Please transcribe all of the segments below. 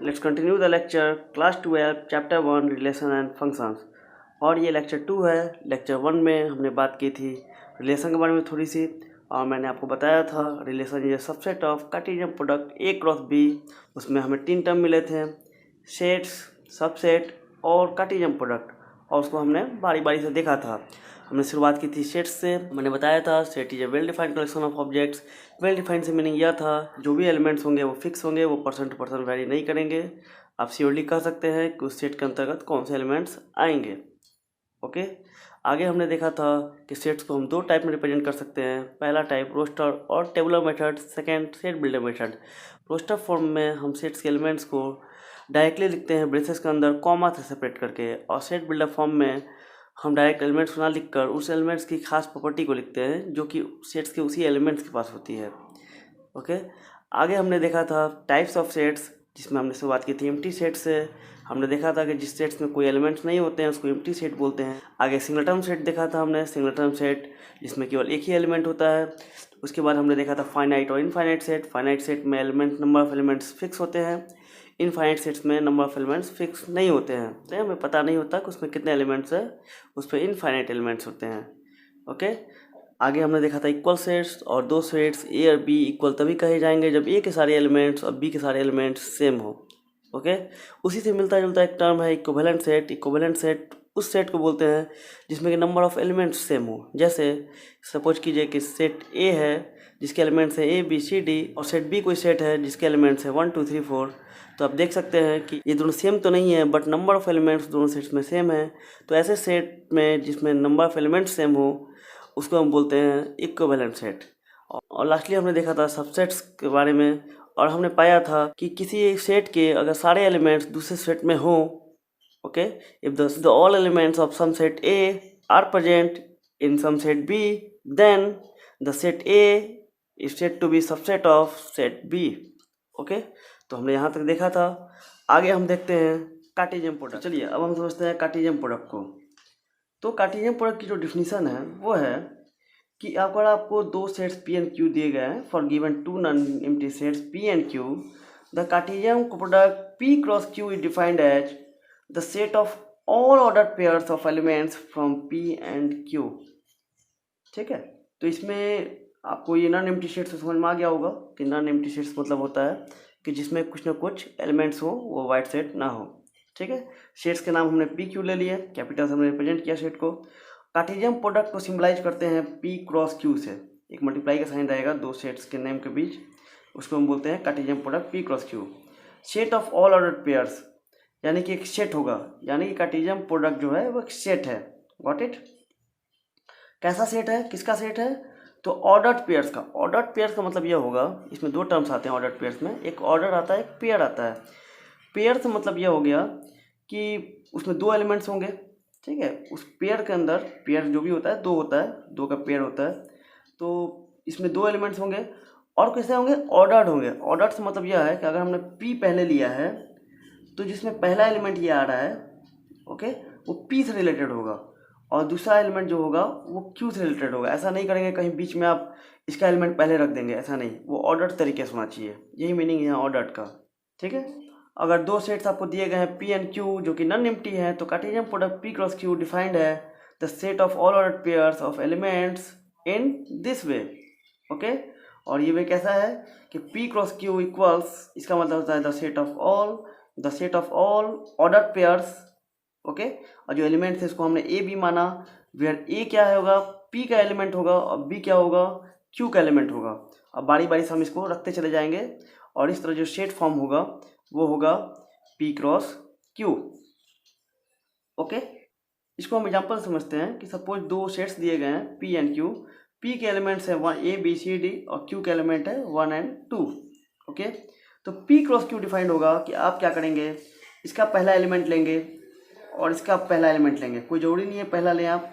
Let's continue the lecture class 12 chapter 1 relation and functions. और ये lecture 2 है। Lecture 1 में हमने बात की थी रिलेशन के बारे में थोड़ी सी, और मैंने आपको बताया था relation is subset of Cartesian product A cross B. उसमें हमें 3 टर्म मिले थे, सेट्स, सबसेट और कार्टेशियन प्रोडक्ट, और उसको हमने बारी बारी से देखा था। हमने शुरुआत की थी सेट्स से। मैंने बताया था set is a well defined collection of objects. Well defined से मीनिंग यह था जो भी एलिमेंट्स होंगे वो फिक्स होंगे, वो परसेंट टू परसेंट वैरी नहीं करेंगे। आप श्योरली कह सकते हैं कि उस सेट के अंतर्गत कौन से एलिमेंट्स आएंगे। ओके, आगे हमने देखा था कि सेट्स को हम 2 टाइप में रिप्रेजेंट कर सकते हैं। पहला टाइप रोस्टर और tabular method, second set builder method. Roster form में हम सेट्स के एलिमेंट्स को डायरेक्टली लिखते हैं ब्रेसेस के अंदर कॉमा से सेपरेट करके, और सेट बिल्डर फॉर्म में हम डायरेक्ट एलिमेंट्स को ना लिखकर उस एलिमेंट्स की खास प्रॉपर्टी को लिखते हैं जो कि सेट्स के उसी एलिमेंट्स के पास होती है। ओके, आगे हमने देखा था टाइप्स ऑफ सेट्स, जिसमें हमने शुरुआत की थी एम्प्टी सेट से। हमने देखा था कि जिस सेट्स में कोई एलिमेंट्स नहीं होते हैं उसको एम्प्टी सेट बोलते हैं। आगे सिंगलटन सेट देखा था हमने, सिंगलटन सेट जिसमें केवल एक ही एलिमेंट होता है। उसके बाद हमने देखा था फाइनाइट और इनफाइनाइट सेट। फाइनाइट सेट में नंबर ऑफ एलिमेंट्स फिक्स होते हैं, इनफाइनाइट सेट्स में नंबर ऑफ एलिमेंट्स फिक्स नहीं होते हैं, तो हमें पता नहीं होता कि उसमें कितने एलिमेंट्स है, उस पर इनफाइनाइट एलिमेंट्स होते हैं। ओके, आगे हमने देखा था इक्वल सेट्स, और 2 सेट्स ए और बी इक्वल तभी कहे जाएंगे जब ए के सारे एलिमेंट्स और बी के सारे एलिमेंट्स सेम हो। ओके, उसी से मिलता जुलता एक टर्म है इक्विवेलेंट सेट। इक्विवेलेंट सेट उस सेट को बोलते हैं जिसमें कि नंबर ऑफ एलिमेंट्स सेम हो। जैसे सपोज कीजिए कि सेट ए है जिसके एलिमेंट्स है ए बी सी डी, और सेट बी कोई सेट है जिसके एलिमेंट्स है 1 2 3 4। तो आप देख सकते हैं कि ये दोनों सेम तो नहीं है, बट नंबर ऑफ एलिमेंट्स दोनों सेट्स में सेम है। तो ऐसे सेट में जिसमें नंबर ऑफ एलिमेंट्स सेम हो उसको हम बोलते हैं इक्विवेलेंट सेट। और लास्टली हमने देखा था सबसेट्स के बारे में, और हमने पाया था कि किसी एक सेट के अगर सारे एलिमेंट्स दूसरे सेट में हो, okay, if the all elements of some set A are present in some set B, then the set A is said to be subset of set B. Okay, तो हमने यहाँ तक देखा था। आगे हम देखते हैं कार्टेशियन प्रोडक्ट। चलिए अब हम समझते हैं कार्टेशियन प्रोडक्ट को। तो कार्टेशियन प्रोडक्ट की जो डिफिनीशन है वो है कि अगर आपको 2 सेट्स पी एंड क्यू दिए गए हैं for given 2 non empty sets P and Q, the Cartesian product P cross Q is defined as the set of all ordered pairs of elements from P and Q. ठीक है, तो इसमें आपको ये non empty sets समझ में आ गया होगा कि नॉन एम्प्टी सेट्स मतलब होता है कि जिसमें कुछ ना कुछ एलिमेंट्स हो, वो वाइड सेट ना हो। ठीक है, सेट्स के नाम हमने पी क्यू ले लिए, कैपिटल से हमने रिप्रेजेंट किया सेट को। कार्टेशियन प्रोडक्ट को सिंबलाइज करते हैं पी क्रॉस क्यू से, एक मल्टीप्लाई का साइन रहेगा 2 सेट्स के नेम के बीच, उसको हम बोलते हैं Cartesian product P cross Q. Set of all ordered pairs, यानी कि एक सेट होगा, यानी कि कार्टेशियन प्रोडक्ट जो है वो एक सेट है। Got it? कैसा सेट है, किसका सेट है? तो ऑर्डर्ड पेयर्स का। ऑर्डर्ड पेयर्स का मतलब यह होगा, इसमें 2 टर्म्स आते हैं ऑर्डर्ड पेयर्स में, एक ऑर्डर आता है, एक पेयर आता है। पेयर से मतलब यह हो गया कि उसमें 2 एलिमेंट्स होंगे। ठीक है, उस पेयर के अंदर, पेयर जो भी होता है 2 होता है, 2 का पेयर होता है, तो इसमें 2 एलिमेंट्स होंगे। और कैसे होंगे? ऑर्डर्ड होंगे। ऑर्डर्ड से मतलब यह है कि अगर हमने पी पहले लिया है तो जिसमें पहला एलिमेंट ये आ रहा है, ओके, वो पी से रिलेटेड होगा, और दूसरा एलिमेंट जो होगा वो क्यू से रिलेटेड होगा। ऐसा नहीं करेंगे कहीं बीच में आप इसका एलिमेंट पहले रख देंगे, ऐसा नहीं, वो ऑर्डर्ड तरीके से होना चाहिए। यही मीनिंग है ऑर्डर्ड का। ठीक है, अगर 2 सेट्स आपको दिए गए हैं पी एंड क्यू जो कि नॉन एम्प्टी है, तो Cartesian product P cross Q defined है the set of all ordered pairs of elements in this way. Okay, और ये वे कैसा है कि पी क्रॉस क्यू इक्वल्स, इसका मतलब होता है the set of all ordered pairs. Okay, और जो एलिमेंट्स है इसको हमने ए बी माना, वेयर ए क्या होगा, पी का एलिमेंट होगा, और बी क्या होगा, क्यू का एलिमेंट होगा। अब बारी बारी से हम इसको रखते चले जाएंगे, और इस तरह जो सेट फॉर्म होगा वो होगा पी क्रॉस क्यू। ओके, इसको हम एग्जांपल समझते हैं कि सपोज 2 सेट्स दिए गए हैं पी एंड क्यू। पी के एलिमेंट्स हैं 1 ए बी सी डी, और क्यू के एलिमेंट है 1 एंड 2। ओके, तो पी क्रॉस क्यू डिफाइंड होगा कि आप क्या करेंगे, इसका पहला एलिमेंट लेंगे और इसका पहला एलिमेंट लेंगे। कोई ज़रूरी नहीं है पहला लें आप,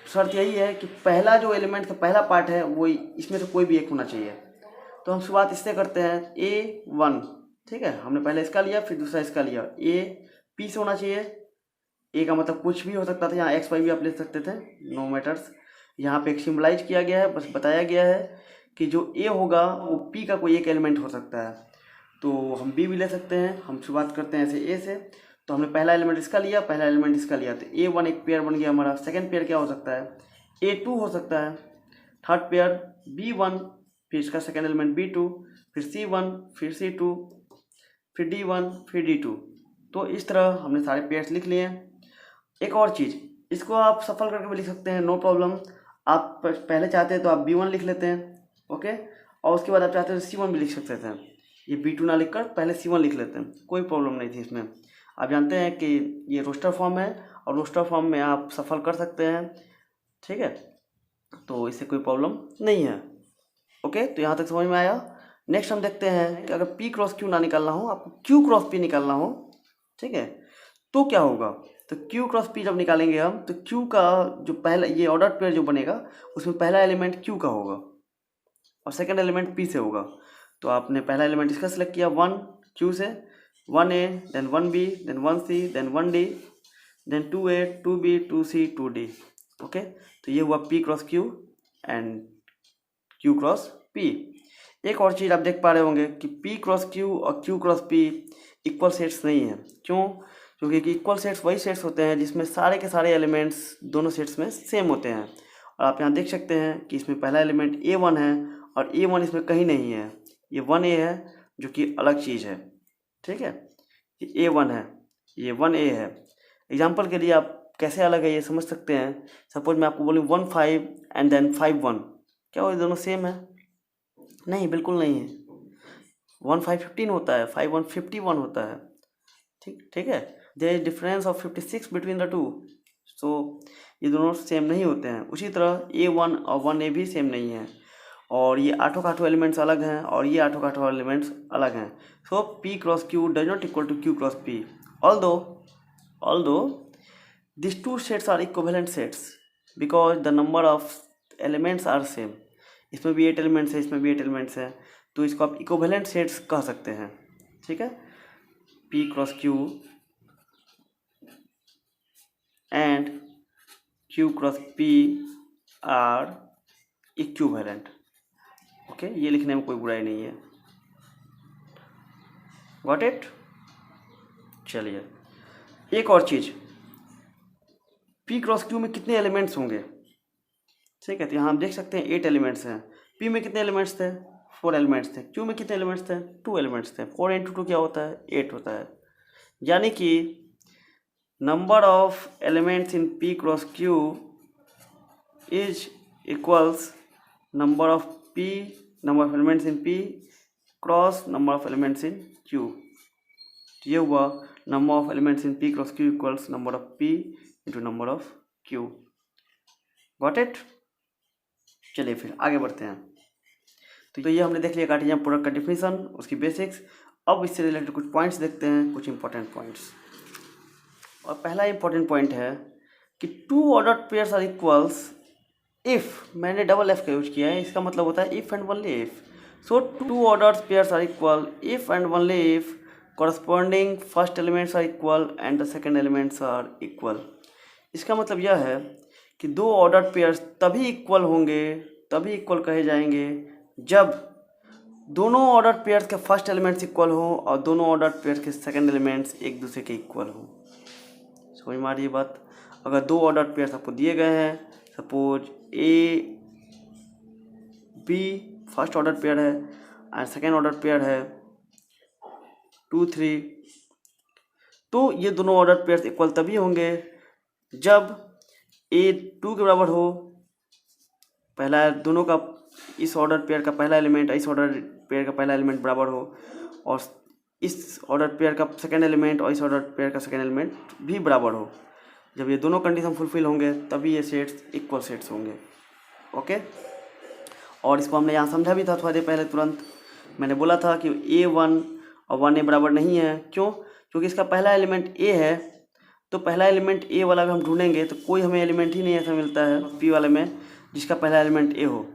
शर्त यही है कि पहला जो एलिमेंट का पहला पार्ट है वो इसमें से कोई भी एक होना चाहिए। तो हम शुरुआत इससे करते हैं A1। ठीक है, हमने पहले इसका लिया, फिर दूसरा इसका लिया। ए पी से होना चाहिए। ए का मतलब कुछ भी हो सकता था, यहाँ एक्स वाई भी आप ले सकते थे, नो मैटर्स। यहाँ पे एक सिम्बलाइज किया गया है, बस बताया गया है कि जो ए होगा वो पी का कोई एक एलिमेंट हो सकता है। तो हम बी भी ले सकते हैं। हम शुरुआत करते हैं ऐसे ए से। तो हमने पहला एलिमेंट इसका लिया, पहला एलिमेंट इसका लिया, तो A1 एक पेयर बन गया हमारा। सेकंड पेयर क्या हो सकता है? A2 हो सकता है। थर्ड पेयर B1, फिर इसका सेकंड एलिमेंट B2, फिर C1, फिर C2, फिर D1, फिर D2। तो इस तरह हमने सारे पेयर्स लिख लिए हैं। एक और चीज़, इसको आप सफल करके भी लिख सकते हैं, नो प्रॉब्लम। आप पहले चाहते हैं तो आप B1 लिख लेते हैं, ओके, और उसके बाद आप चाहते हैं तो C1 भी लिख सकते थे। ये B2 ना लिखकर पहले C1 लिख लेते हैं, कोई प्रॉब्लम नहीं थी इसमें। आप जानते हैं कि ये रोस्टर फॉर्म है और रोस्टर फॉर्म में आप सफल कर सकते हैं, ठीक है, तो इससे कोई प्रॉब्लम नहीं है। ओके, तो यहाँ तक समझ में आया। नेक्स्ट हम देखते हैं कि अगर P क्रॉस Q ना निकालना हो, आपको Q क्रॉस P निकालना हो, ठीक है, तो क्या होगा? तो Q क्रॉस P जब निकालेंगे हम, तो Q का जो पहला ये ऑर्डर पेयर जो बनेगा उसमें पहला एलिमेंट Q का होगा और सेकंड एलिमेंट P से होगा। तो आपने पहला एलिमेंट इसका सिलेक्ट किया 1 Q से, 1A, then 1B, then 1C, then 1D, then 2A, 2B, 2C, 2D। Okay, तो ये हुआ P cross Q and Q cross P। एक और चीज़ आप देख पा रहे होंगे कि P क्रॉस Q और Q cross P equal sets नहीं है। क्यों? क्योंकि इक्वल सेट्स वही सेट्स होते हैं जिसमें सारे के सारे एलिमेंट्स दोनों सेट्स में सेम होते हैं। और आप यहाँ देख सकते हैं कि इसमें पहला एलिमेंट A1 है और A1 इसमें कहीं नहीं है, ये 1A है जो कि अलग चीज़ है, ठीक है, ये A1 है, ये 1A है। एग्जाम्पल के लिए आप कैसे अलग है ये समझ सकते हैं। सपोज मैं आपको बोलूँ 1 5 एंड देन 5 1, क्या वो दोनों सेम है? नहीं, बिल्कुल नहीं है। 1 5 15 होता है, 5 1 51 होता है, ठीक है। There is difference of 56 between the two, so ये दोनों सेम नहीं होते हैं। उसी तरह A1 और 1A भी सेम नहीं है, और ये आठों का आठों एलिमेंट्स अलग हैं और ये आठों का आठों एलिमेंट्स अलग हैं। So P cross Q does not equal to Q cross P, although these two sets are equivalent sets because the number of elements are same। इसमें भी 8 एलिमेंट्स है, इसमें भी 8 एलिमेंट्स है, तो इसको आप इक्विवेलेंट सेट्स कह सकते हैं, ठीक है। P cross Q and Q cross P are equivalent. Okay, ये लिखने में कोई बुराई नहीं है। Got it? चलिए, एक और चीज़, P क्रॉस Q में कितने एलिमेंट्स होंगे, ठीक है। तो यहाँ हम देख सकते हैं 8 एलिमेंट्स हैं। P में कितने एलिमेंट्स थे? 4 एलिमेंट्स थे। Q में कितने एलिमेंट्स थे? 2 एलिमेंट्स थे। 4 इंटू 2 क्या होता है? 8 होता है। यानी कि number of elements in P cross Q is equals number of elements in P cross number of elements in Q। ये हुआ number of elements in P cross Q equals number of P into number of Q। Got it? चलिए फिर आगे बढ़ते हैं। तो ये हमने देख लिया कार्टेशियन प्रोडक्ट का डिफिनीशन, उसकी बेसिक्स। अब इससे रिलेटेड कुछ पॉइंट्स देखते हैं, कुछ इंपॉर्टेंट पॉइंट्स। और पहला इंपॉर्टेंट पॉइंट है कि two ordered pairs are equals if, मैंने डबल एफ का यूज किया है, इसका मतलब होता है if and only if. So two ordered pairs are equal if and only if corresponding first elements are equal and the second elements are equal. इसका मतलब यह है कि दो ऑर्डर्ड पेयर्स तभी इक्वल होंगे, तभी इक्वल कहे जाएंगे जब दोनों ऑर्डर्ड पेयर्स के फर्स्ट एलिमेंट्स इक्वल हो और दोनों ऑर्डर्ड पेयर्स के सेकंड एलिमेंट्स एक दूसरे के इक्वल हो। समझ में आ रही है बात? अगर दो ऑर्डर्ड पेयर्स आपको दिए गए हैं, suppose A B first order pair है एंड सेकेंड ऑर्डर पेयर है 2 3, तो ये दोनों ऑर्डर पेयर्स इक्वल तभी होंगे जब A 2 के बराबर हो, पहला दोनों का इस ऑर्डर पेयर का पहला एलिमेंट इस ऑर्डर पेयर का पहला एलिमेंट बराबर हो, और इस ऑर्डर पेयर का सेकेंड एलिमेंट और इस ऑर्डर पेयर का सेकेंड एलिमेंट भी बराबर हो। जब ये दोनों कंडीशन फुलफिल होंगे तभी ये सेट्स इक्वल सेट्स होंगे। ओके, और इसको हमने यहाँ समझा भी था थोड़ी देर पहले। तुरंत मैंने बोला था कि A1 और 1A बराबर नहीं है। क्यों? क्योंकि इसका पहला एलिमेंट A है, तो पहला एलिमेंट A वाला भी हम ढूंढेंगे तो कोई हमें एलिमेंट ही नहीं ऐसा मिलता है P वाले में जिसका पहला एलिमेंट A हो,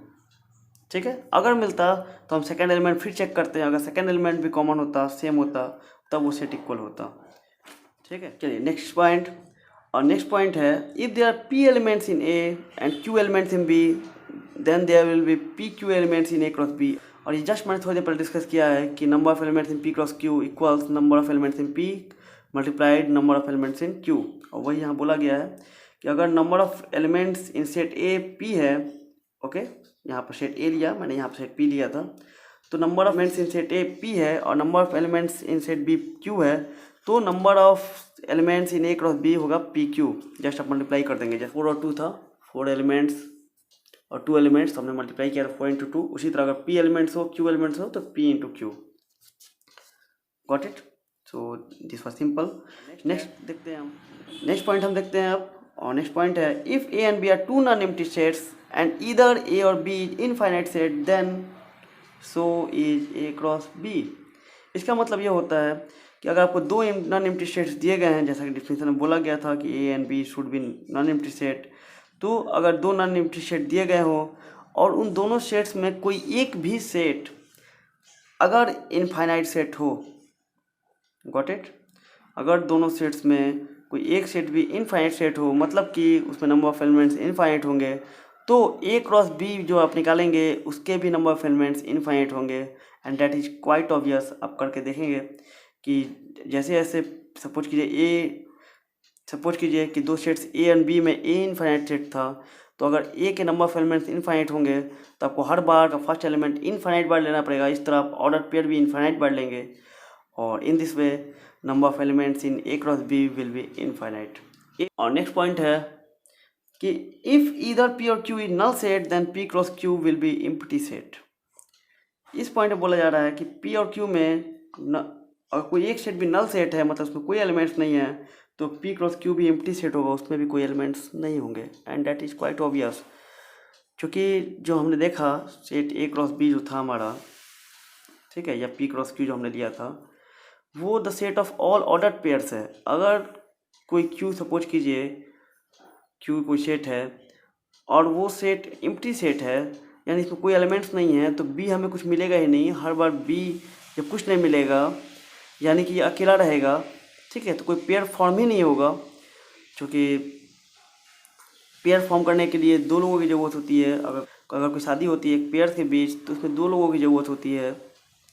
ठीक है। अगर मिलता तो हम सेकेंड एलिमेंट फिर चेक करते हैं, अगर सेकेंड एलिमेंट भी कॉमन होता, सेम होता, तब वो सेट इक्वल होता, ठीक है। चलिए नेक्स्ट पॉइंट। और नेक्स्ट पॉइंट है if there are P elements in A and Q elements in B then there will be PQ elements in A cross B। और ये जस्ट मैंने थोड़ी देर पहले डिस्कस किया है कि number of elements in P cross Q equals number of elements in P multiplied number of elements in Q. और वही यहाँ बोला गया है कि अगर number of elements in set A P है, ओके, यहाँ पर सेट ए लिया मैंने, यहाँ पर सेट पी लिया था, तो number of elements in set A P है और number of elements in set B Q है, तो number of elements in A cross B होगा पी क्यू। जस्ट आप मल्टीप्लाई कर देंगे, जैसे 4 और 2 था, 4 एलिमेंट्स और 2 एलिमेंट्स हमने मल्टीप्लाई किया 4 इंटू 2। उसी तरह अगर पी एलिमेंट्स हो क्यू एलिमेंट्स हो तो P into Q. Got it? So this was simple. Next देखते हैं हम, नेक्स्ट पॉइंट हम देखते हैं अब। और नेक्स्ट पॉइंट है if A and B are 2 non empty sets and either A और B is infinite set then so is A cross B. इसका मतलब ये होता है कि अगर आपको 2 नॉन एम्प्टी सेट्स दिए गए हैं, जैसा कि डिफिनेशन में बोला गया था कि A and B should be non empty set, तो अगर 2 नॉन एम्प्टी सेट दिए गए हों और उन दोनों सेट्स में कोई एक भी सेट अगर इनफाइनाइट सेट हो, गॉट इट, अगर दोनों सेट्स में कोई एक सेट भी इनफाइनाइट सेट हो, मतलब कि उसमें नंबर ऑफ एलिमेंट्स इनफाइनाइट होंगे, तो ए क्रॉस बी जो आप निकालेंगे उसके भी नंबर ऑफ एलिमेंट्स इनफाइनाइट होंगे। And that is quite obvious. आप करके देखेंगे कि जैसे जैसे सपोज कीजिए कि 2 सेट्स ए एंड बी में ए इनफाइनाइट सेट था, तो अगर ए के नंबर ऑफ एलिमेंट्स इनफाइनाइट होंगे तो आपको हर बार का फर्स्ट एलिमेंट इनफाइनाइट बार लेना पड़ेगा। इस तरह आप ऑर्डर पेयर भी इनफाइनाइट बार लेंगे और in this way number of elements in A cross B will be infinite. और नेक्स्ट पॉइंट है कि इफ़ ईदर पी और Q is null set then P cross Q will be empty set. इस point में बोला जा रहा है कि पी और क्यू में अगर कोई एक सेट भी नल सेट है, मतलब उसमें कोई एलिमेंट्स नहीं है, तो पी क्रॉस क्यू भी एम्प्टी सेट होगा, उसमें भी कोई एलिमेंट्स नहीं होंगे। And that is quite obvious, क्योंकि जो हमने देखा सेट ए क्रॉस बी जो था हमारा, ठीक है, या पी क्रॉस क्यू जो हमने लिया था, वो the set of all ordered pairs है। अगर कोई क्यू सपोज कीजिए क्यू कोई सेट है और वो सेट एम्प्टी सेट है, यानी इसमें कोई एलिमेंट्स नहीं है, तो बी हमें कुछ मिलेगा ही नहीं। हर बार बी जब कुछ नहीं मिलेगा यानी कि ये अकेला रहेगा, ठीक है, तो कोई पेयर फॉर्म ही नहीं होगा, क्योंकि पेयर फॉर्म करने के लिए 2 लोगों की ज़रूरत होती है। अगर कोई शादी होती है एक पेयर के बीच, तो उसमें 2 लोगों की ज़रूरत होती है,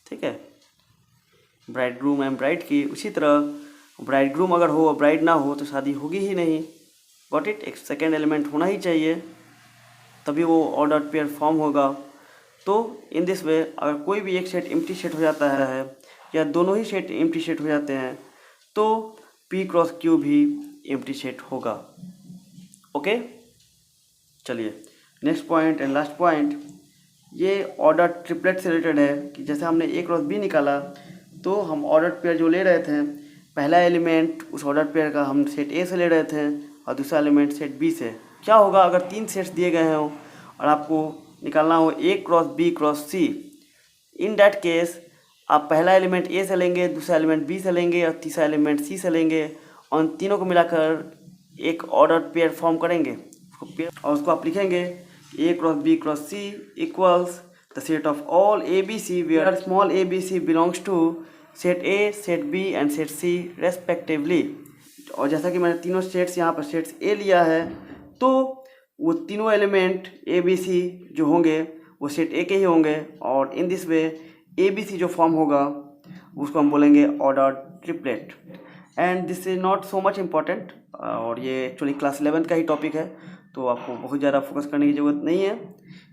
ठीक है, ब्राइड ग्रूम एंड ब्राइड की। उसी तरह ब्राइड ग्रूम अगर हो और ब्राइड ना हो तो शादी होगी ही नहीं। Got it? एक सेकेंड एलिमेंट होना ही चाहिए, तभी वो ऑर्डर पेयर फॉर्म होगा। तो इन दिस वे अगर कोई भी एक सेट एम्प्टी सेट हो जाता है या दोनों ही सेट एम्प्टी सेट हो जाते हैं, तो पी क्रॉस क्यू भी एम्प्टी सेट होगा। ओके, चलिए next point and last point, ये ऑर्डर ट्रिपलेट से रिलेटेड है कि जैसे हमने ए क्रॉस बी निकाला, तो हम ऑर्डर पेयर जो ले रहे थे, पहला एलिमेंट उस ऑर्डर पेयर का हम सेट ए से ले रहे थे और दूसरा एलिमेंट सेट बी से। क्या होगा अगर 3 सेट्स दिए गए हों और आपको निकालना हो A cross B cross C? In that case आप पहला एलिमेंट ए से लेंगे, दूसरा एलिमेंट बी से लेंगे और तीसरा एलिमेंट सी से लेंगे और उन तीनों को मिलाकर एक ऑर्डर पेयर फॉर्म करेंगे और उसको आप लिखेंगे A cross B cross C equals the set of all A B C where small A B C belongs to set A, set B and set C respectively. और जैसा कि मैंने तीनों सेट्स यहाँ पर सेट्स ए लिया है, तो वो तीनों एलिमेंट ए बी सी जो होंगे वो सेट ए के ही होंगे और in this way A B सी जो फॉर्म होगा उसको हम बोलेंगे order triplet. And this is not so much important, और ये एक्चुअली क्लास 11 का ही टॉपिक है, तो आपको बहुत ज़्यादा फोकस करने की ज़रूरत नहीं है।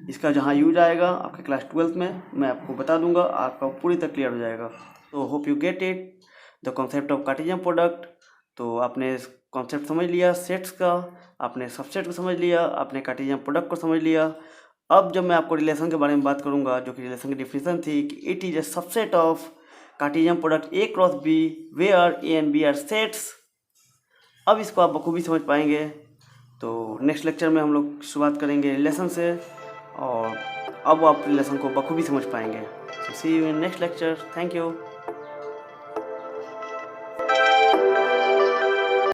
इसका जहाँ यूज आएगा आपके क्लास 12th में मैं आपको बता दूंगा, आपका पूरी तरह क्लियर हो जाएगा। तो hope you get it the concept of Cartesian product. तो आपने कॉन्सेप्ट समझ लिया सेट्स का, आपने सबसेट को समझ लिया, आपने कार्टेशियन प्रोडक्ट को समझ लिया। अब जब मैं आपको रिलेशन के बारे में बात करूंगा, जो कि रिलेशन की डिफिनेशन थी कि it is a subset of Cartesian product A cross B where A and B are sets, अब इसको आप बखूबी समझ पाएंगे। तो नेक्स्ट लेक्चर में हम लोग शुरुआत करेंगे रिलेशन से, और अब आप रिलेशन को बखूबी समझ पाएंगे। So see you in next lecture. Thank you.